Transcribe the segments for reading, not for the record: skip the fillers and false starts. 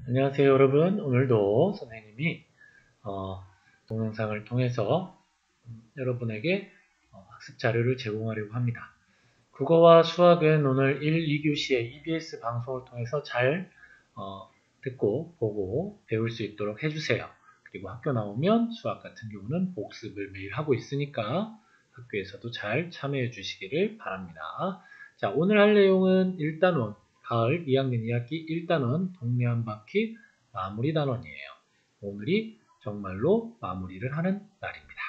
안녕하세요 여러분. 오늘도 선생님이 동영상을 통해서 여러분에게 학습 자료를 제공하려고 합니다. 국어와 수학은 오늘 1, 2교시에 EBS 방송을 통해서 잘 듣고 보고 배울 수 있도록 해주세요. 그리고 학교 나오면 수학 같은 경우는 복습을 매일 하고 있으니까 학교에서도 잘 참여해 주시기를 바랍니다. 자, 오늘 할 내용은 1단원 가을 2학년 2학기 1단원 동네 한 바퀴 마무리 단원이에요. 오늘이 정말로 마무리를 하는 날입니다.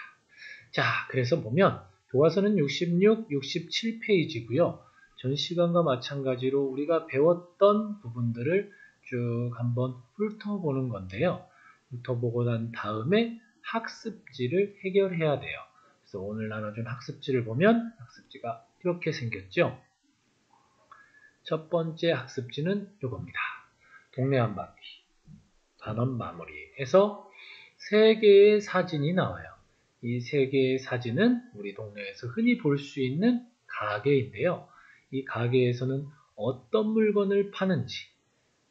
자, 그래서 보면 교과서는 66, 67페이지고요. 전 시간과 마찬가지로 우리가 배웠던 부분들을 쭉 한번 훑어보는 건데요. 훑어보고 난 다음에 학습지를 해결해야 돼요. 그래서 오늘 나눠준 학습지를 보면 학습지가 이렇게 생겼죠. 첫 번째 학습지는 이겁니다. 동네 한 바퀴, 단원 마무리에서 3개의 사진이 나와요. 이 3개의 사진은 우리 동네에서 흔히 볼 수 있는 가게인데요. 이 가게에서는 어떤 물건을 파는지,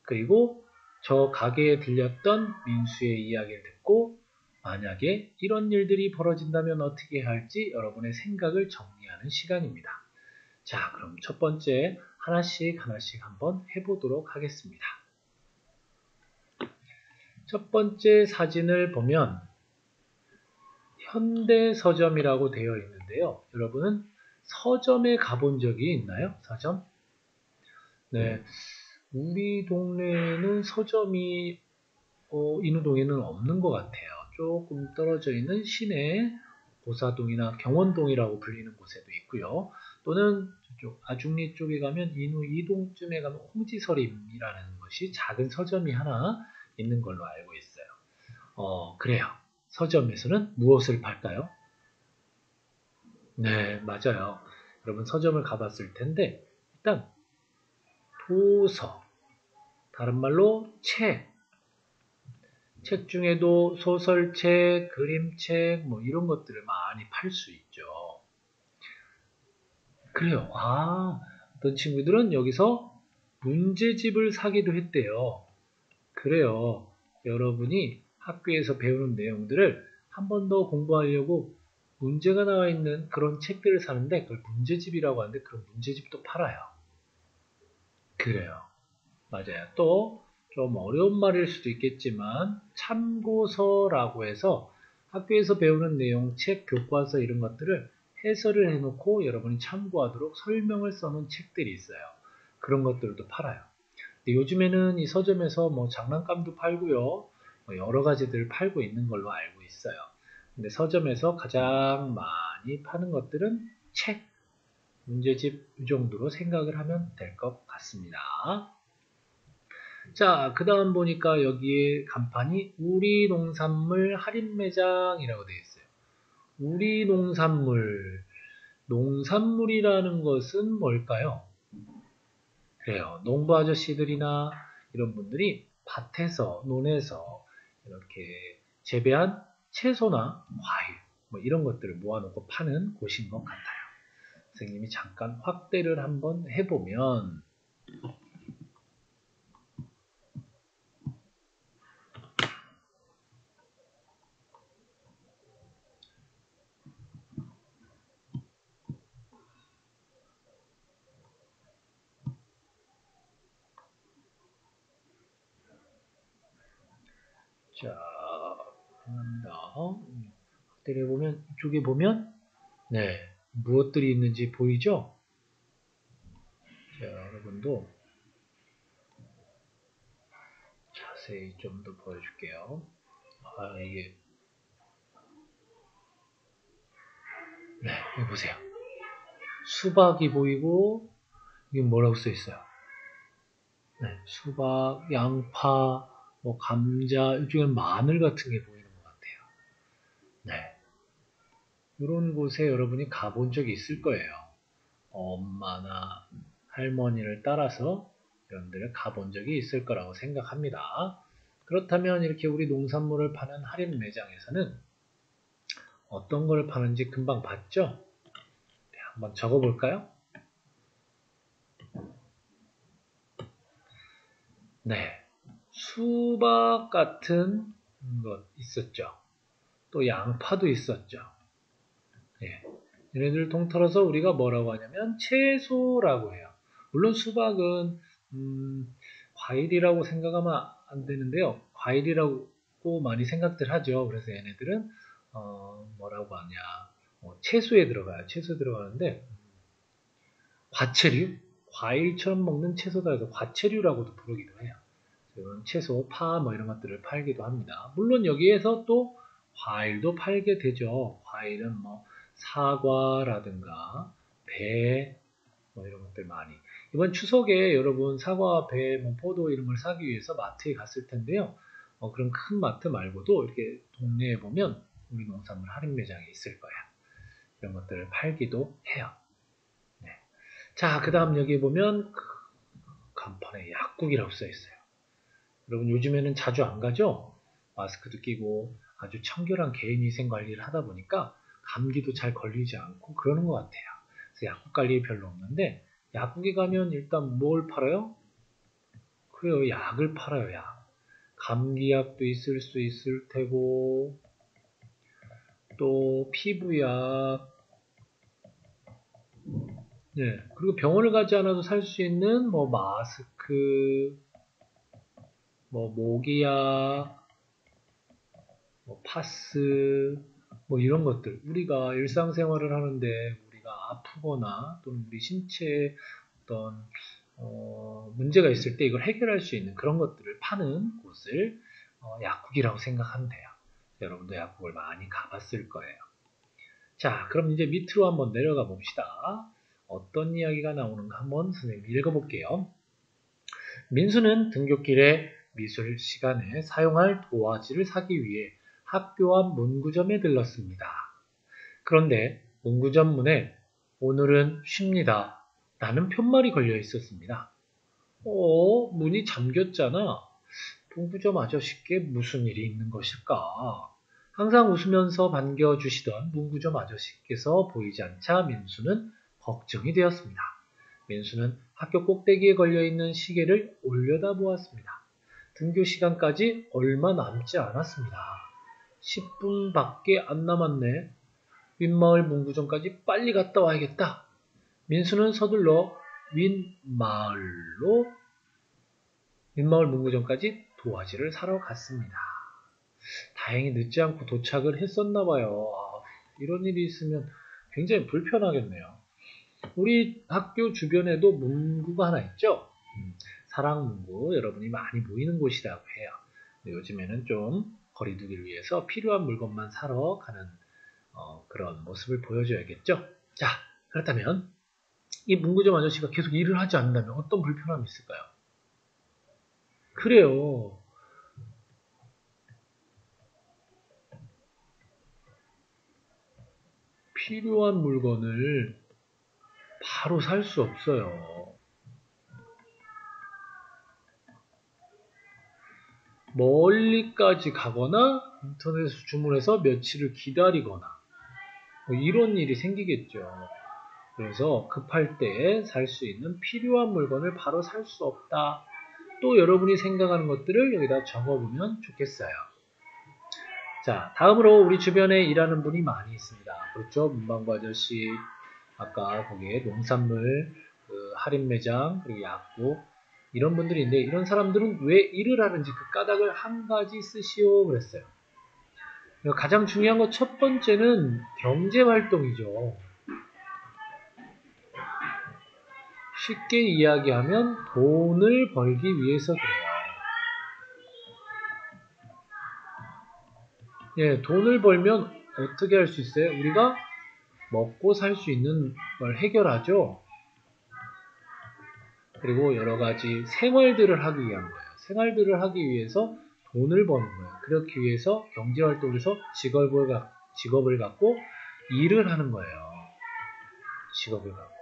그리고 저 가게에 들렸던 민수의 이야기를 듣고 만약에 이런 일들이 벌어진다면 어떻게 해야 할지 여러분의 생각을 정리하는 시간입니다. 자, 그럼 첫 번째 하나씩 한번 해보도록 하겠습니다. 첫 번째 사진을 보면 현대서점이라고 되어 있는데요. 여러분은 서점에 가본 적이 있나요? 서점? 네. 우리 동네에는 서점이 인후동에는 없는 것 같아요. 조금 떨어져 있는 시내 고사동이나 경원동이라고 불리는 곳에도 있고요. 또는 저쪽 아중리 쪽에 가면 인후 2동쯤에 가면 홍지서림이라는 것이 작은 서점이 하나 있는 걸로 알고 있어요. 그래요. 서점에서는 무엇을 팔까요? 네, 맞아요. 여러분 서점을 가봤을 텐데 일단 도서, 다른 말로 책 중에도 소설책, 그림책 뭐 이런 것들을 많이 팔 수 있죠. 그래요. 어떤 친구들은 여기서 문제집을 사기도 했대요. 그래요. 여러분이 학교에서 배우는 내용들을 한 번 더 공부하려고 문제가 나와 있는 그런 책들을 사는데 그걸 문제집이라고 하는데 그런 문제집도 팔아요. 그래요. 맞아요. 또 좀 어려운 말일 수도 있겠지만 참고서라고 해서 학교에서 배우는 내용, 책, 교과서 이런 것들을 해설을 해놓고 여러분이 참고하도록 설명을 써놓은 책들이 있어요. 그런 것들도 팔아요. 요즘에는 이 서점에서 뭐 장난감도 팔고요. 뭐 여러 가지들 팔고 있는 걸로 알고 있어요. 근데 서점에서 가장 많이 파는 것들은 책, 문제집 이 정도로 생각을 하면 될 것 같습니다. 자, 그 다음 보니까 여기에 간판이 우리 농산물 할인 매장이라고 되어 있어요. 우리 농산물이라는 것은 뭘까요? 그래요. 농부 아저씨들이나 이런 분들이 밭에서, 논에서 이렇게 재배한 채소나 과일, 뭐 이런 것들을 모아놓고 파는 곳인 것 같아요. 선생님이 잠깐 확대를 한번 해보면, 자, 확대를 해보면, 이쪽에 보면, 네, 무엇들이 있는지 보이죠? 자, 여러분도 자세히 좀 더 보여줄게요. 이게, 네, 여기 보세요. 수박이 보이고, 이게 뭐라고 써 있어요? 네, 수박, 양파, 뭐 감자, 이쪽에는 마늘 같은 게 보이는 것 같아요. 네, 이런 곳에 여러분이 가본 적이 있을 거예요. 엄마나 할머니를 따라서 이런 데를 가본 적이 있을 거라고 생각합니다. 그렇다면 이렇게 우리 농산물을 파는 할인 매장에서는 어떤 걸 파는지 금방 봤죠? 네, 한번 적어볼까요? 네, 수박 같은 것 있었죠. 또 양파도 있었죠. 예. 얘네들 통틀어서 우리가 뭐라고 하냐면 채소라고 해요. 물론 수박은 과일이라고 생각하면 안 되는데요. 과일이라고 많이 생각들 하죠. 그래서 얘네들은 뭐라고 하냐, 채소에 들어가요. 채소에 들어가는데 과채류, 과일처럼 먹는 채소다 해서 과채류라고도 부르기도 해요. 이런 채소, 파 뭐 이런 것들을 팔기도 합니다. 물론 여기에서 또 과일도 팔게 되죠. 과일은 뭐 사과라든가 배, 뭐 이런 것들 많이. 이번 추석에 여러분 사과, 배, 뭐 포도 이런 걸 사기 위해서 마트에 갔을 텐데요. 그런 큰 마트 말고도 이렇게 동네에 보면 우리 농산물 할인 매장이 있을 거예요. 이런 것들을 팔기도 해요. 네. 자, 그 다음 여기 보면 간판에 약국이라고 써 있어요. 여러분 요즘에는 자주 안 가죠? 마스크도 끼고 아주 청결한 개인위생 관리를 하다 보니까 감기도 잘 걸리지 않고 그러는 것 같아요. 그래서 약국 관리 별로 없는데 약국에 가면 일단 뭘 팔아요? 그래요, 약을 팔아요, 약. 감기약도 있을 수 있을 테고 또 피부약, 네, 그리고 병원을 가지 않아도 살 수 있는 뭐 마스크, 뭐 모기약, 뭐 파스, 뭐 이런 것들 우리가 일상생활을 하는데 우리가 아프거나 또는 우리 신체에 어떤 문제가 있을 때 이걸 해결할 수 있는 그런 것들을 파는 곳을 약국이라고 생각하면 돼요. 여러분도 약국을 많이 가봤을 거예요. 자, 그럼 이제 밑으로 한번 내려가 봅시다. 어떤 이야기가 나오는가 한번 선생님이 읽어볼게요. 민수는 등굣길에 미술 시간에 사용할 도화지를 사기 위해 학교 앞 문구점에 들렀습니다. 그런데 문구점 문에 오늘은 쉽니다 라는 편말이 걸려 있었습니다. 문이 잠겼잖아. 문구점 아저씨께 무슨 일이 있는 것일까? 항상 웃으면서 반겨주시던 문구점 아저씨께서 보이지 않자 민수는 걱정이 되었습니다. 민수는 학교 꼭대기에 걸려있는 시계를 올려다보았습니다. 등교 시간까지 얼마 남지 않았습니다. 10분밖에 안 남았네. 윗마을 문구점까지 빨리 갔다 와야겠다. 민수는 서둘러 윗마을 문구점까지 도화지를 사러 갔습니다. 다행히 늦지 않고 도착을 했었나 봐요. 이런 일이 있으면 굉장히 불편하겠네요. 우리 학교 주변에도 문구가 하나 있죠? 사랑문구, 여러분이 많이 모이는 곳이라고 해요. 요즘에는 좀 거리두기를 위해서 필요한 물건만 사러 가는 그런 모습을 보여줘야겠죠? 자, 그렇다면 이 문구점 아저씨가 계속 일을 하지 않는다면 어떤 불편함이 있을까요? 그래요. 필요한 물건을 바로 살 수 없어요. 멀리까지 가거나 인터넷에서 주문해서 며칠을 기다리거나 뭐 이런 일이 생기겠죠. 그래서 급할 때 살 수 있는 필요한 물건을 바로 살 수 없다. 또 여러분이 생각하는 것들을 여기다 적어보면 좋겠어요. 자, 다음으로 우리 주변에 일하는 분이 많이 있습니다. 그렇죠? 문방구 아저씨, 아까 거기에 농산물, 할인 매장, 그리고 약국 이런 분들이 있는데 이런 사람들은 왜 일을 하는지 그 까닭을 한 가지 쓰시오 그랬어요. 가장 중요한 것 첫 번째는 경제활동이죠. 쉽게 이야기하면 돈을 벌기 위해서 그래요. 예, 돈을 벌면 어떻게 할 수 있어요? 우리가 먹고 살 수 있는 걸 해결하죠. 그리고 여러 가지 생활들을 하기 위한 거예요. 생활들을 하기 위해서 돈을 버는 거예요. 그렇기 위해서 경제활동에서 직업을 갖고 일을 하는 거예요. 직업을 갖고.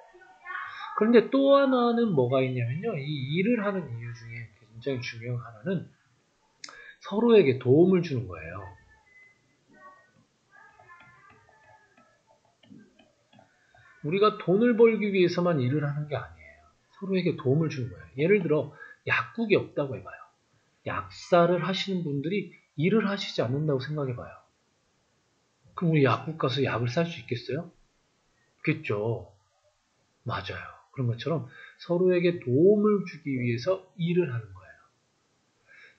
그런데 또 하나는 뭐가 있냐면요. 이 일을 하는 이유 중에 굉장히 중요한 하나는 서로에게 도움을 주는 거예요. 우리가 돈을 벌기 위해서만 일을 하는 게 아니에요. 서로에게 도움을 주는 거예요. 예를 들어 약국이 없다고 해봐요. 약사를 하시는 분들이 일을 하시지 않는다고 생각해 봐요. 그럼 우리 약국 가서 약을 살 수 있겠어요? 없겠죠. 맞아요. 그런 것처럼 서로에게 도움을 주기 위해서 일을 하는 거예요.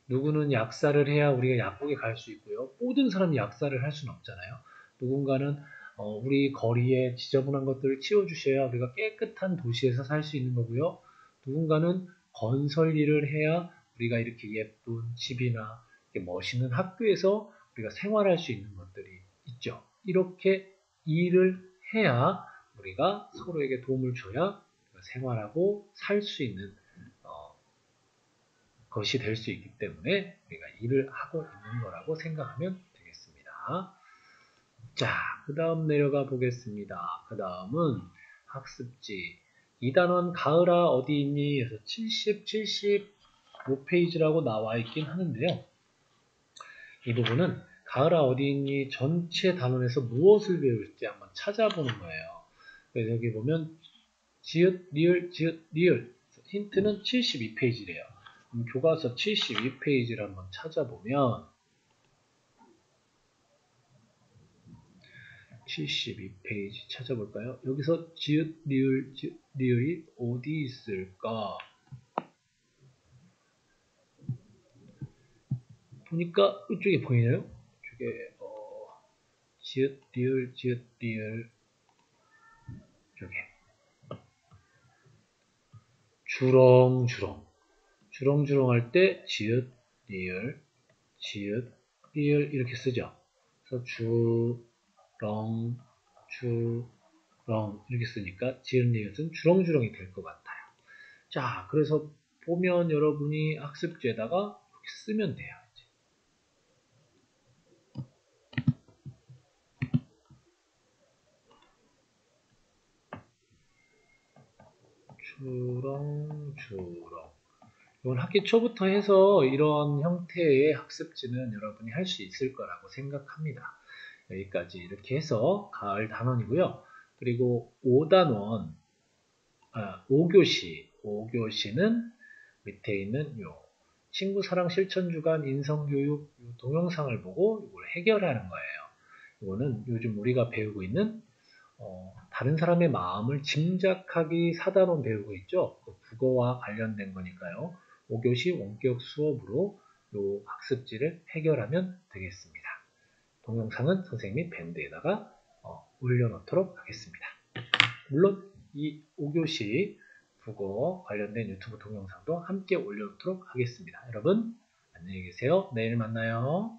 누구는 약사를 해야 우리가 약국에 갈 수 있고요. 모든 사람이 약사를 할 수는 없잖아요. 누군가는 우리 거리에 지저분한 것들을 치워주셔야 우리가 깨끗한 도시에서 살 수 있는 거고요. 누군가는 건설 일을 해야 우리가 이렇게 예쁜 집이나 이렇게 멋있는 학교에서 우리가 생활할 수 있는 것들이 있죠. 이렇게 일을 해야 우리가 서로에게 도움을 줘야 우리가 생활하고 살 수 있는 것이 될 수 있기 때문에 우리가 일을 하고 있는 거라고 생각하면 되겠습니다. 자, 그 다음 내려가 보겠습니다. 그 다음은 학습지 2단원 가을아 어디 있니? 에서 75페이지라고 나와 있긴 하는데요. 이 부분은 가을아 어디 있니? 전체 단원에서 무엇을 배울지 한번 찾아보는 거예요. 그래서 여기 보면 지읒, 리을, 지읒, 리을 힌트는 72페이지래요. 교과서 72페이지를 한번 찾아보면 72페이지 찾아볼까요? 여기서 지읒, 리을, 지읒, 리을이 어디 있을까? 보니까 이쪽에 보이나요? 이쪽에 지읒, 리을, 지읒, 리을 이쪽에 주렁주렁 주렁주렁 할 때 지읒, 리을, 지읒, 리을 이렇게 쓰죠. 그래서 주렁, 주렁 이렇게 쓰니까 지읒, 리을은 주렁주렁이 될 것 같아요. 자, 그래서 보면 여러분이 학습지에다가 이렇게 쓰면 돼요. 주렁주렁. 이건 학기 초부터 해서 이런 형태의 학습지는 여러분이 할 수 있을 거라고 생각합니다. 여기까지 이렇게 해서 가을 단원이고요. 그리고 5단원, 5교시는 밑에 있는 요 친구 사랑 실천 주간 인성교육 동영상을 보고 이걸 해결하는 거예요. 이거는 요즘 우리가 배우고 있는 다른 사람의 마음을 짐작하기 4단원 배우고 있죠. 그 국어와 관련된 거니까요. 5교시 원격 수업으로 이 학습지를 해결하면 되겠습니다. 동영상은 선생님이 밴드에다가 올려놓도록 하겠습니다. 물론 이 5교시 국어 관련된 유튜브 동영상도 함께 올려놓도록 하겠습니다. 여러분 안녕히 계세요. 내일 만나요.